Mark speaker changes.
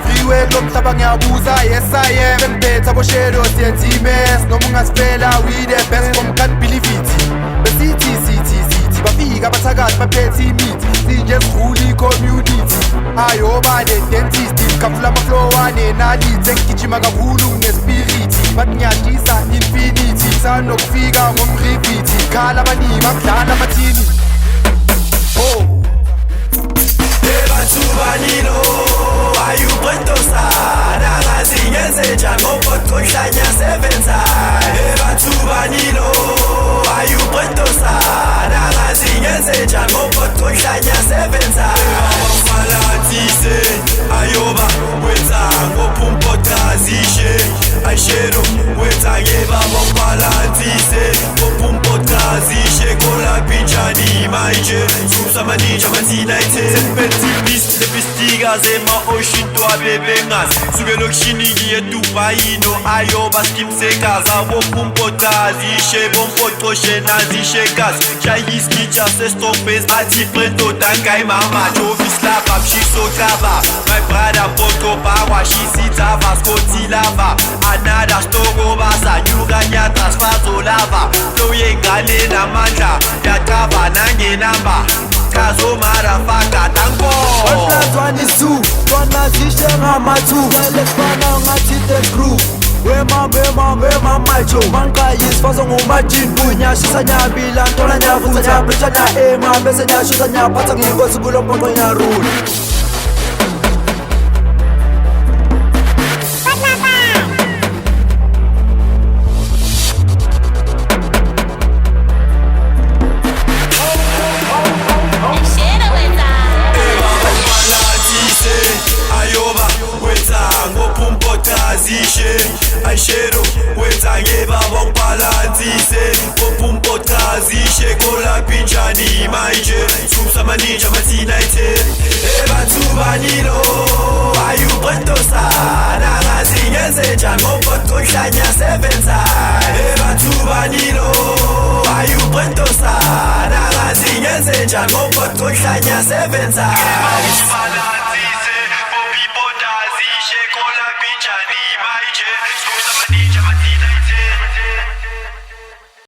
Speaker 1: everywhere lomhlaba ngiyabuza. Yes I am Sengiphethe abo shadows yenza imess. Noma ungasifela we the best from can't believe it. Besithi bafika abathakathi baphethe imithi. Sinje sirule community. Ayoba the dentist khafula amaflow anenalithi. Sengigijima kakhulu ngespirit but ngiyadisa infinity. Sanokufika ngomrivithi khala abaningi bakudlala amathini. Oh
Speaker 2: Ebathubanilo ayuqedosana ngathi ngenze njani ngokuhlanya sebenza. Ebathubanilo ayuqedosana ngathi ngenze njani ngokuhlanya sebenza. Malathise ayoba wenza ngopumpotazishe ayishero wenza ngebaba malathise ngopumpotazishe kola pinchani manje susa maninja manzinaithe Beast, the Bistiga, Zema, Ocean, to a baby gas. Sugelokshini, Dubai, no Ayoba, Skim Sekas, Abo Pumpotazi, Shebon Potoshe, Nazi Shekas, Chayiski, just a strong face, Ati Prento, Tankai Mama, Jovis Lava, Shiso Kava, my brother Poto Bawa, Shisitava, Scotty Lava, Anada Stogo Basa, Yuganya, Transfazo Lava, Loye Galena Manja, Yatava, Nange Namba. Kazo marafaka tango
Speaker 3: 1 + 1 is 2 Twanazishe ngamatu Ngalefana ngathi the groove Wema macho Manka yisfazo ngumajin Bunya shisa nyabila Ntola nyavutsa nyabricha nya Bese nyashuta nyapatsa ngingozi kulompondo nyarule
Speaker 2: Ayishero wenza ngebaba ngibalansise ngopumpotazishe kola pinchani manje susa maninja manzinaithe ebathubanilo ayuqedosana ngathi ngenze njani ngokuhlanya sebenza. Ebathubanilo ayuqedosana ngathi ngenze njani ngokuhlanya sebenza.